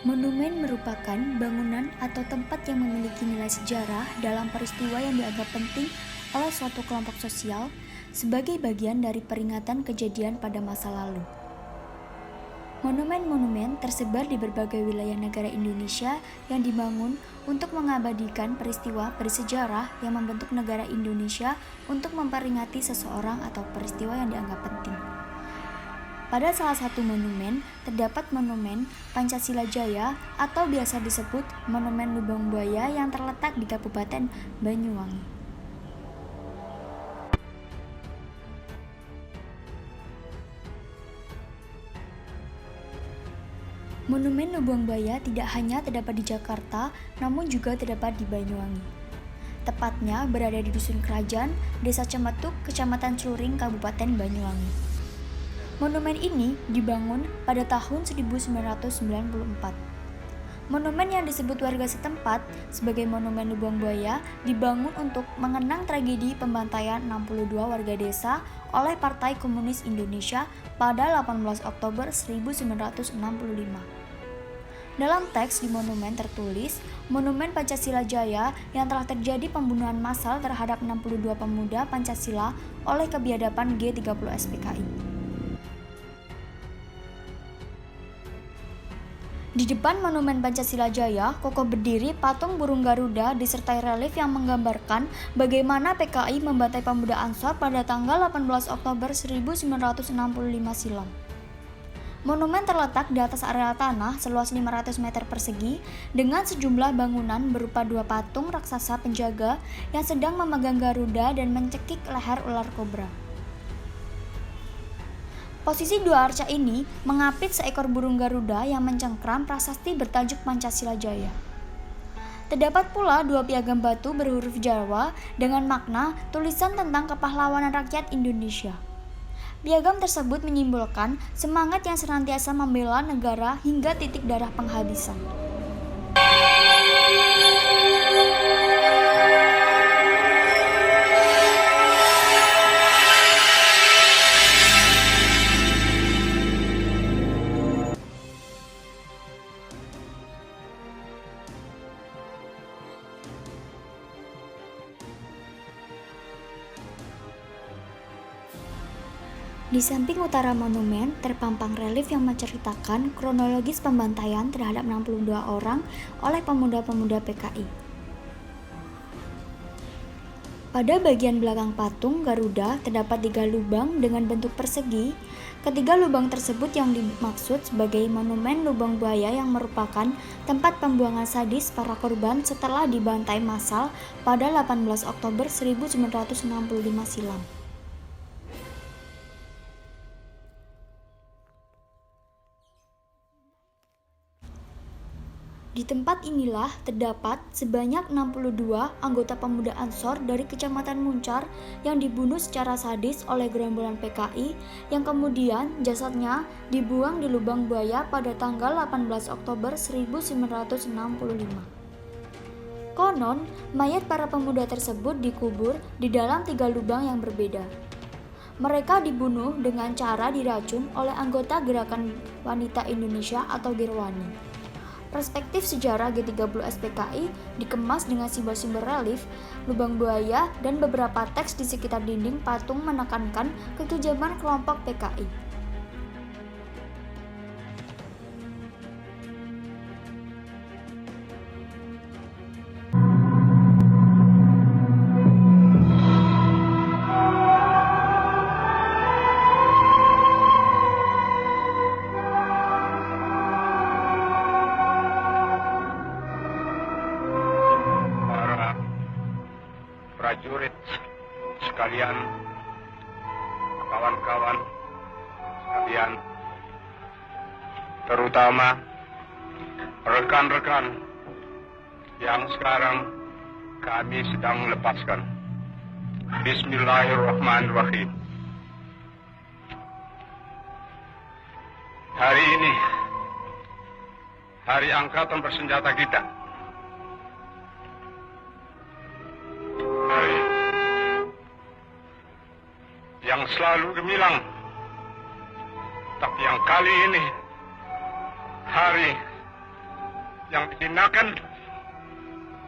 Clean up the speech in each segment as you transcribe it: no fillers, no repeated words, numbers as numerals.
Monumen merupakan bangunan atau tempat yang memiliki nilai sejarah dalam peristiwa yang dianggap penting oleh suatu kelompok sosial sebagai bagian dari peringatan kejadian pada masa lalu. Monumen-monumen tersebar di berbagai wilayah negara Indonesia yang dibangun untuk mengabadikan peristiwa bersejarah yang membentuk negara Indonesia untuk memperingati seseorang atau peristiwa yang dianggap penting. Pada salah satu monumen, terdapat Monumen Pancasila Jaya atau biasa disebut Monumen Lubang Buaya yang terletak di Kabupaten Banyuwangi. Monumen Lubang Buaya tidak hanya terdapat di Jakarta, namun juga terdapat di Banyuwangi. Tepatnya berada di Dusun Kerajaan, Desa Cemetuk, Kecamatan Sluring, Kabupaten Banyuwangi. Monumen ini dibangun pada tahun 1994. Monumen yang disebut warga setempat sebagai Monumen Lubang Buaya dibangun untuk mengenang tragedi pembantaian 62 warga desa oleh Partai Komunis Indonesia pada 18 Oktober 1965. Dalam teks di monumen tertulis, Monumen Pancasila Jaya yang telah terjadi pembunuhan massal terhadap 62 pemuda Pancasila oleh kebiadaban G30 SPKI. Di depan Monumen Pancasila Jaya, kokoh berdiri patung burung Garuda disertai relief yang menggambarkan bagaimana PKI membantai pemuda Ansor pada tanggal 18 Oktober 1965 silam. Monumen terletak di atas area tanah seluas 500 meter persegi dengan sejumlah bangunan berupa dua patung raksasa penjaga yang sedang memegang Garuda dan mencekik leher ular kobra. Posisi dua arca ini mengapit seekor burung Garuda yang mencengkram prasasti bertajuk Pancasila Jaya. Terdapat pula dua piagam batu berhuruf Jawa dengan makna tulisan tentang kepahlawanan rakyat Indonesia. Piagam tersebut menyimbolkan semangat yang senantiasa membela negara hingga titik darah penghabisan. Di samping utara monumen terpampang relief yang menceritakan kronologis pembantaian terhadap 62 orang oleh pemuda-pemuda PKI. Pada bagian belakang patung Garuda terdapat 3 lubang dengan bentuk persegi. Ketiga lubang tersebut yang dimaksud sebagai Monumen Lubang Buaya yang merupakan tempat pembuangan sadis para korban setelah dibantai massal pada 18 Oktober 1965 silam. Di tempat inilah terdapat sebanyak 62 anggota pemuda Ansor dari Kecamatan Muncar yang dibunuh secara sadis oleh gerombolan PKI yang kemudian jasadnya dibuang di Lubang Buaya pada tanggal 18 Oktober 1965. Konon, mayat para pemuda tersebut dikubur di dalam 3 lubang yang berbeda. Mereka dibunuh dengan cara diracun oleh anggota Gerakan Wanita Indonesia atau Girwani. Perspektif sejarah G30 SPKI dikemas dengan simbol-simbol relief, lubang buaya, dan beberapa teks di sekitar dinding patung menekankan kekejaman kelompok PKI. Prajurit sekalian, kawan-kawan sekalian, terutama rekan-rekan yang sekarang kami sedang lepaskan. Bismillahirrahmanirrahim. Hari ini, hari angkatan bersenjata kita. Yang selalu gemilang, tapi yang kali ini hari yang dihinakan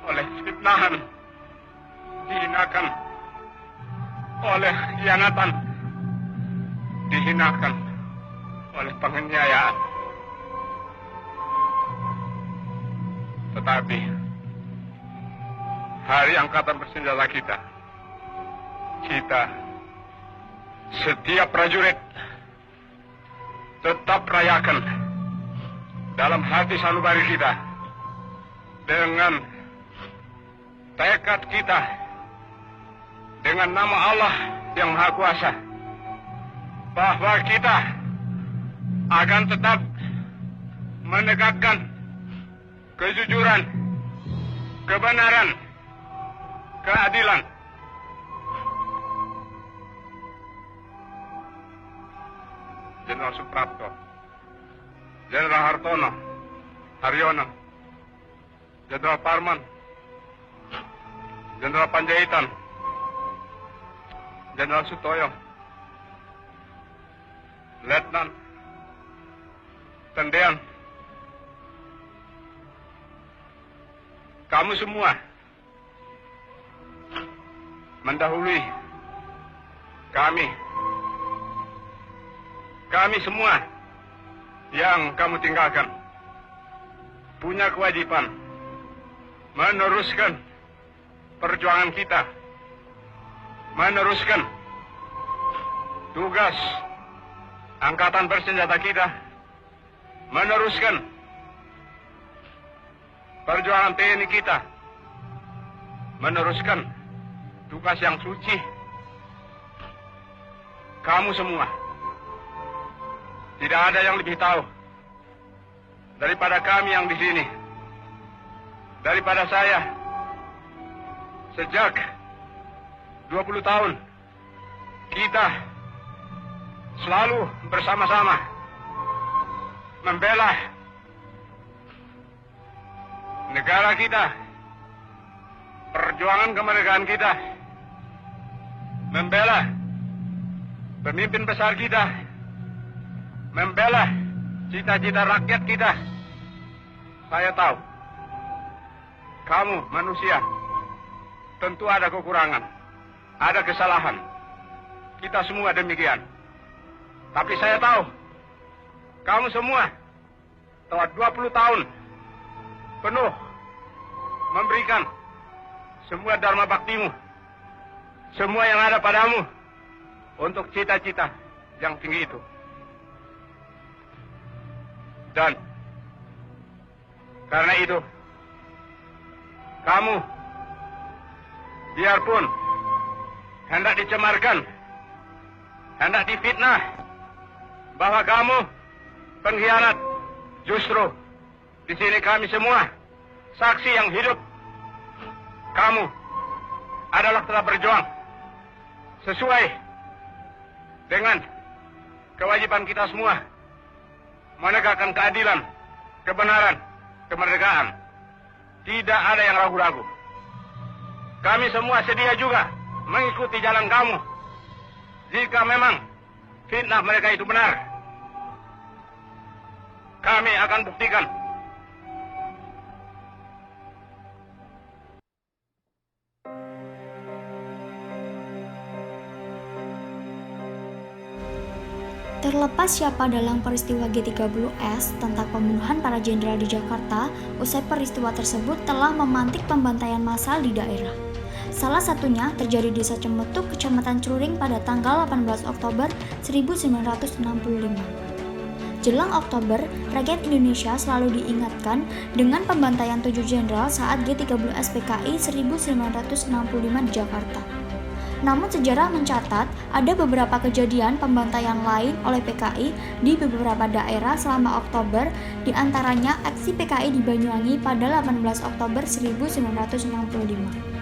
oleh fitnahan, dihinakan oleh khianatan, dihinakan oleh penganiayaan. Tetapi hari angkatan bersenjata kita, setiap prajurit tetap rayakan dalam hati sanubari kita dengan tekad kita, dengan nama Allah yang Maha Kuasa, bahwa kita akan tetap menegakkan kejujuran, kebenaran, keadilan. Jenderal Suprapto, Jenderal Hartono, Haryono, Jenderal Parman, Jenderal Panjaitan, Jenderal Sutoyo, Letnan Tendean, kamu semua mendahului kami semua yang kamu tinggalkan punya kewajiban meneruskan perjuangan kita, meneruskan tugas angkatan bersenjata kita, meneruskan perjuangan TNI kita, meneruskan tugas yang suci. Kamu semua, tidak ada yang lebih tahu daripada kami yang di sini, daripada saya. Sejak 20 tahun kita selalu bersama-sama membela negara kita, perjuangan kemerdekaan kita, membela pemimpin besar kita, membela cita-cita rakyat kita. Saya tahu kamu manusia tentu ada kekurangan, ada kesalahan. Kita semua demikian. Tapi saya tahu kamu semua telah 20 tahun penuh memberikan semua dharma baktimu, semua yang ada padamu untuk cita-cita yang tinggi itu. Dan karena itu, kamu biarpun hendak dicemarkan, hendak difitnah bahwa kamu pengkhianat, justru di sini kami semua saksi yang hidup. Kamu adalah telah berjuang sesuai dengan kewajiban kita semua, menegakkan keadilan, kebenaran, kemerdekaan. Tidak ada yang ragu-ragu. Kami semua sedia juga mengikuti jalan kamu. Jika memang fitnah mereka itu benar, kami akan buktikan. Terlepas siapa dalam peristiwa G30S tentang pembunuhan para jenderal di Jakarta, usai peristiwa tersebut telah memantik pembantaian massal di daerah. Salah satunya terjadi di Desa Cemetuk, Kecamatan Celuring pada tanggal 18 Oktober 1965. Jelang Oktober, rakyat Indonesia selalu diingatkan dengan pembantaian 7 jenderal saat G30S PKI 1965 di Jakarta. Namun sejarah mencatat ada beberapa kejadian pembantaian lain oleh PKI di beberapa daerah selama Oktober, di antaranya aksi PKI di Banyuwangi pada 18 Oktober 1965.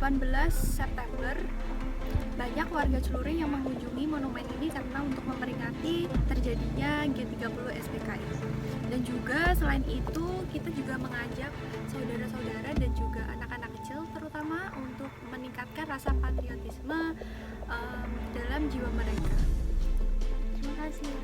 18 September, banyak warga Celuring yang mengunjungi monumen ini karena untuk memperingati terjadinya G30 SPKI. Dan juga selain itu, kita juga mengajak saudara-saudara dan juga anak-anak kecil terutama untuk meningkatkan rasa patriotisme dalam jiwa mereka. Terima kasih.